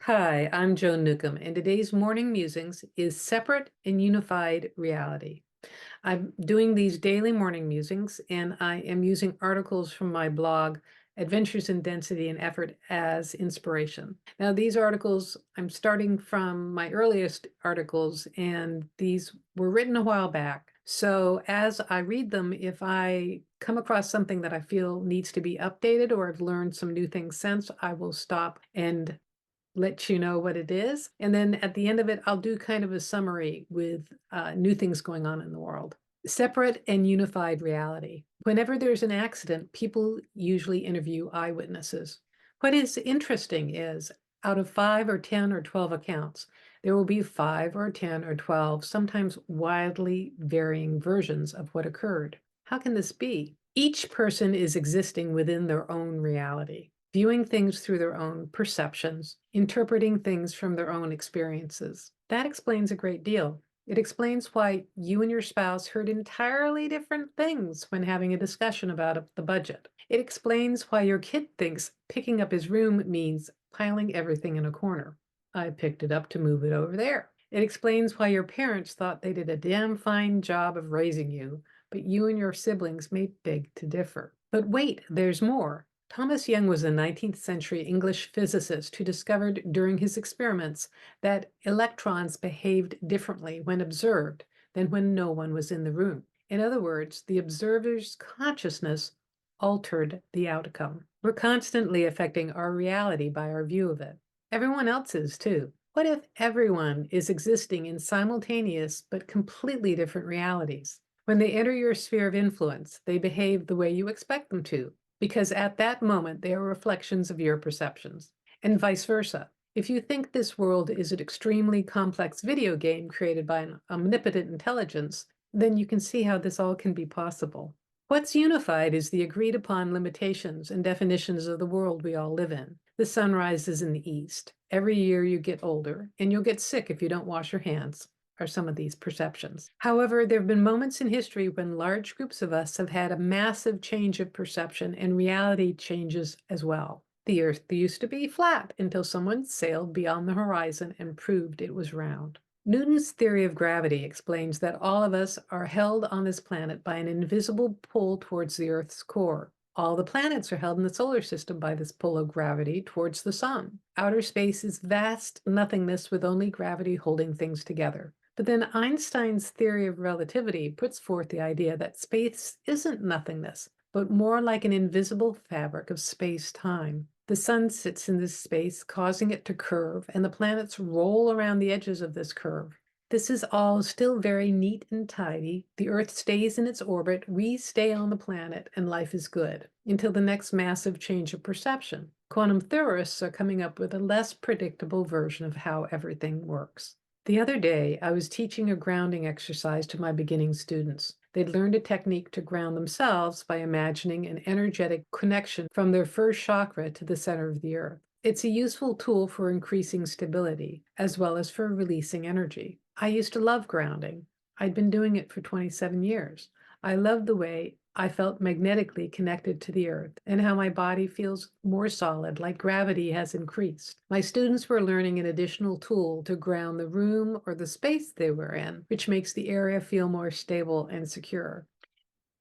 Hi, I'm Joan Newcomb, and today's morning musings is separate and unified reality. I'm doing these daily morning musings, and I am using articles from my blog, Adventures in Density and Effort, as inspiration. Now, these articles, I'm starting from my earliest articles, and these were written a while back. So as I read them, if I come across something that I feel needs to be updated or I've learned some new things since, I will stop and let you know what it is. And then at the end of it, I'll do kind of a summary with new things going on in the world. Separate and unified reality. Whenever there's an accident, people usually interview eyewitnesses. What is interesting is out of 5 or 10 or 12 accounts, there will be 5 or 10 or 12, sometimes wildly varying versions of what occurred. How can this be? Each person is existing within their own reality, viewing things through their own perceptions, interpreting things from their own experiences. That explains a great deal. It explains why you and your spouse heard entirely different things when having a discussion about the budget. It explains why your kid thinks picking up his room means piling everything in a corner. I picked it up to move it over there. It explains why your parents thought they did a damn fine job of raising you, but you and your siblings may beg to differ. But wait, there's more. Thomas Young was a 19th century English physicist who discovered during his experiments that electrons behaved differently when observed than when no one was in the room. In other words, the observer's consciousness altered the outcome. We're constantly affecting our reality by our view of it. Everyone else is too. What if everyone is existing in simultaneous but completely different realities? When they enter your sphere of influence, they behave the way you expect them to, because at that moment they are reflections of your perceptions, and vice versa. If you think this world is an extremely complex video game created by an omnipotent intelligence, then you can see how this all can be possible. What's unified is the agreed upon limitations and definitions of the world we all live in. The sun rises in the east. Every year you get older, and you'll get sick if you don't wash your hands, are some of these perceptions. However, there have been moments in history when large groups of us have had a massive change of perception and reality changes as well. The Earth used to be flat until someone sailed beyond the horizon and proved it was round. Newton's theory of gravity explains that all of us are held on this planet by an invisible pull towards the Earth's core. All the planets are held in the solar system by this pull of gravity towards the sun. Outer space is vast nothingness with only gravity holding things together. But then Einstein's theory of relativity puts forth the idea that space isn't nothingness, but more like an invisible fabric of space-time. The sun sits in this space, causing it to curve, and the planets roll around the edges of this curve. This is all still very neat and tidy. The Earth stays in its orbit, we stay on the planet, and life is good until the next massive change of perception. Quantum theorists are coming up with a less predictable version of how everything works. The other day, I was teaching a grounding exercise to my beginning students. They'd learned a technique to ground themselves by imagining an energetic connection from their first chakra to the center of the earth. It's a useful tool for increasing stability, as well as for releasing energy. I used to love grounding. I'd been doing it for 27 years. I loved the way I felt magnetically connected to the earth and how my body feels more solid, like gravity has increased. My students were learning an additional tool to ground the room or the space they were in, which makes the area feel more stable and secure.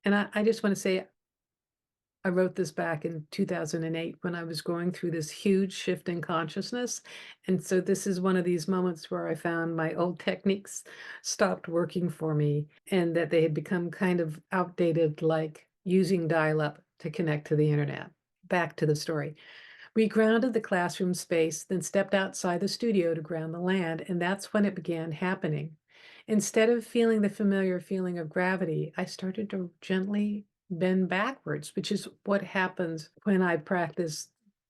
And I just want to say, I wrote this back in 2008 when I was going through this huge shift in consciousness. And so this is one of these moments where I found my old techniques stopped working for me and that they had become kind of outdated, like using dial-up to connect to the internet. Back to the story. We grounded the classroom space, then stepped outside the studio to ground the land, and that's when it began happening. Instead of feeling the familiar feeling of gravity, I started to gently bend backwards, which is what happens when I practice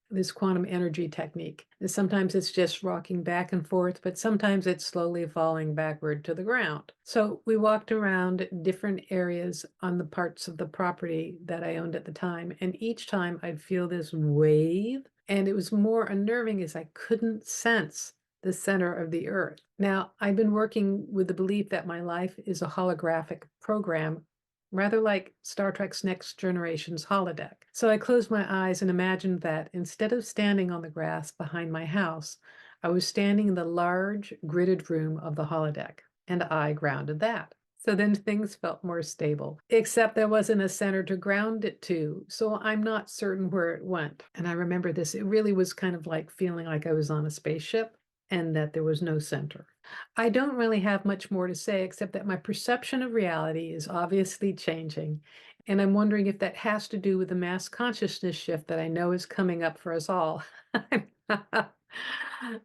this quantum energy technique. And sometimes it's just rocking back and forth, but sometimes it's slowly falling backward to the ground. So we walked around different areas on the parts of the property that I owned at the time, and each time I'd feel this wave, and it was more unnerving as I couldn't sense the center of the earth. Now, I've been working with the belief that my life is a holographic program, rather like Star Trek's Next Generation's holodeck. So I closed my eyes and imagined that instead of standing on the grass behind my house, I was standing in the large gridded room of the holodeck, and I grounded that. So then things felt more stable, except there wasn't a center to ground it to. So I'm not certain where it went. And I remember this, it really was kind of like feeling like I was on a spaceship and that there was no center. I don't really have much more to say except that my perception of reality is obviously changing. And I'm wondering if that has to do with the mass consciousness shift that I know is coming up for us all.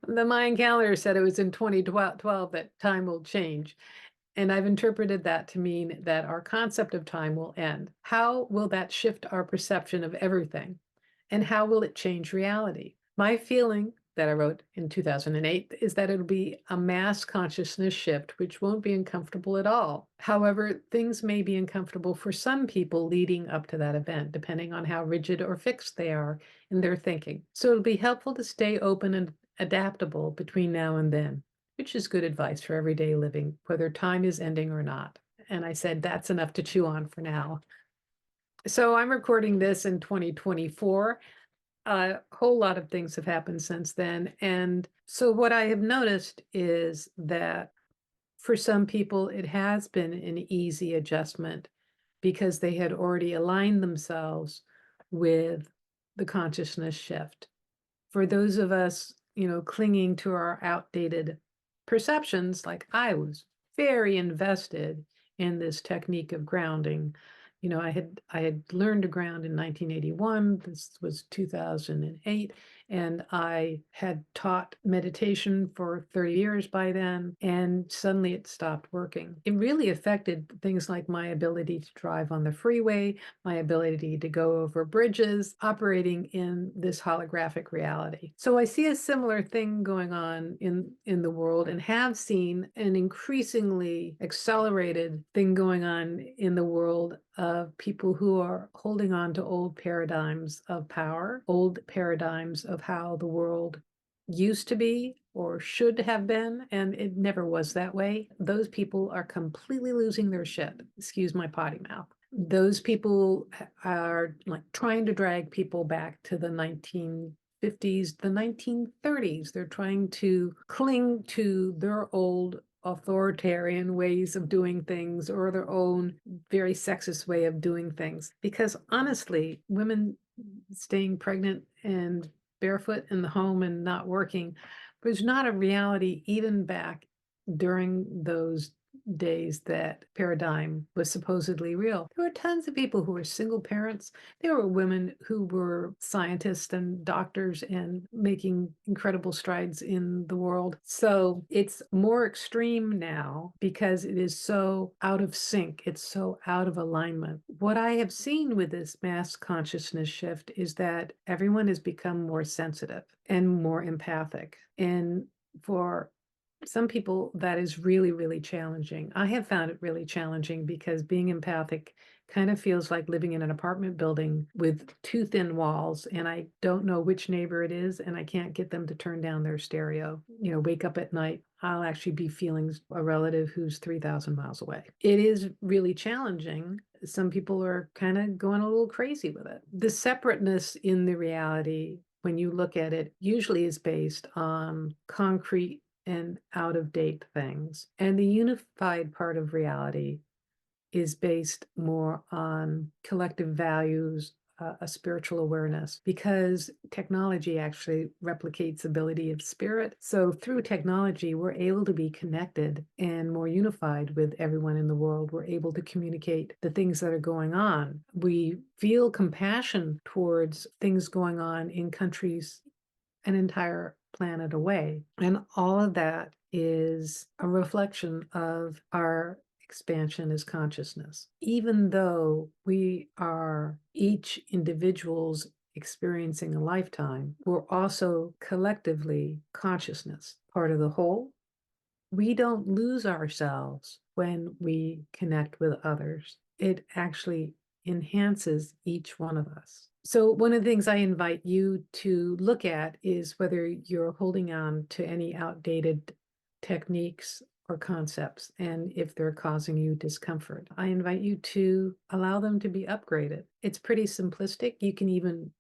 The Mayan calendar said it was in 2012 that time will change. And I've interpreted that to mean that our concept of time will end. How will that shift our perception of everything? And how will it change reality? My feeling that I wrote in 2008 is that it'll be a mass consciousness shift, which won't be uncomfortable at all. However, things may be uncomfortable for some people leading up to that event, depending on how rigid or fixed they are in their thinking. So it'll be helpful to stay open and adaptable between now and then, which is good advice for everyday living, whether time is ending or not. And I said, that's enough to chew on for now. So I'm recording this in 2024. A whole lot of things have happened since then. And so what I have noticed is that for some people, it has been an easy adjustment because they had already aligned themselves with the consciousness shift. For those of us, clinging to our outdated perceptions, like I was very invested in this technique of grounding. I had learned to ground in 1981. This was 2008, and I had taught meditation for 30 years by then, and suddenly it stopped working. It really affected things like my ability to drive on the freeway, my ability to go over bridges, operating in this holographic reality. So I see a similar thing going on in the world, and have seen an increasingly accelerated thing going on in the world of people who are holding on to old paradigms of power, old paradigms of how the world used to be or should have been, and it never was that way. Those people are completely losing their shit. Excuse my potty mouth. Those people are like trying to drag people back to the 1950s, the 1930s. They're trying to cling to their old authoritarian ways of doing things or their own very sexist way of doing things. Because honestly, women staying pregnant and barefoot in the home and not working was not a reality even back during those days that paradigm was supposedly real. There were tons of people who were single parents. There were women who were scientists and doctors and making incredible strides in the world. So it's more extreme now because it is so out of sync. It's so out of alignment. What I have seen with this mass consciousness shift is that everyone has become more sensitive and more empathic. And for some people, that is really, really challenging. I have found it really challenging because being empathic kind of feels like living in an apartment building with too thin walls, and I don't know which neighbor it is, and I can't get them to turn down their stereo. Wake up at night, I'll actually be feeling a relative who's 3,000 miles away. It is really challenging. Some people are kind of going a little crazy with it. The separateness in the reality, when you look at it, usually is based on concrete and out of date things. And the unified part of reality is based more on collective values, a spiritual awareness, because technology actually replicates ability of spirit. So through technology, we're able to be connected and more unified with everyone in the world. We're able to communicate the things that are going on. We feel compassion towards things going on in countries an entire planet away. And all of that is a reflection of our expansion as consciousness. Even though we are each individuals experiencing a lifetime, we're also collectively consciousness, part of the whole. We don't lose ourselves when we connect with others. It actually enhances each one of us. So one of the things I invite you to look at is whether you're holding on to any outdated techniques or concepts, and if they're causing you discomfort. I invite you to allow them to be upgraded. It's pretty simplistic. You can even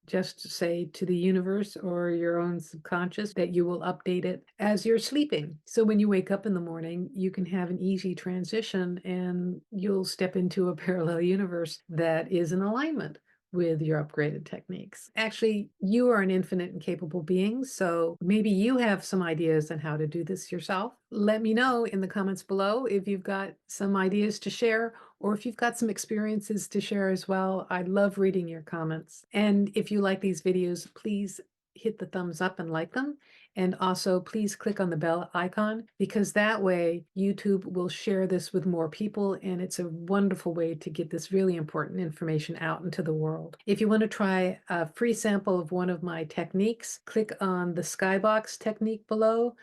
Just say to the universe or your own subconscious that you will update it as you're sleeping. So when you wake up in the morning, you can have an easy transition and you'll step into a parallel universe that is in alignment with your upgraded techniques. Actually, you are an infinite and capable being, so maybe you have some ideas on how to do this yourself. Let me know in the comments below if you've got some ideas to share or if you've got some experiences to share as well. I love reading your comments. And if you like these videos, please hit the thumbs up and like them. And also please click on the bell icon because that way YouTube will share this with more people and it's a wonderful way to get this really important information out into the world. If you want to try a free sample of one of my techniques, click on the skybox technique below.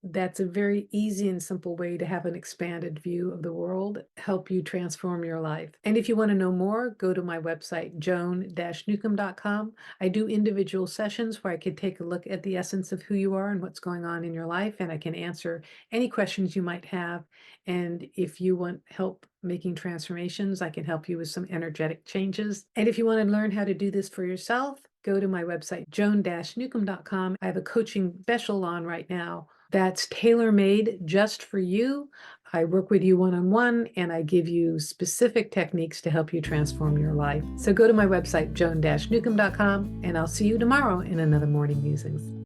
That's a very easy and simple way to have an expanded view of the world, help you transform your life. And if you want to know more, go to my website, joan-newcomb.com. I do individual sessions where I can take a look at the essence of who you are and what's going on in your life, and I can answer any questions you might have. And if you want help making transformations, I can help you with some energetic changes. And if you want to learn how to do this for yourself, go to my website, joan-newcomb.com. I have a coaching special on right now that's tailor-made just for you. I work with you one-on-one and I give you specific techniques to help you transform your life. So go to my website, joan-newcomb.com, and I'll see you tomorrow in another Morning Musings.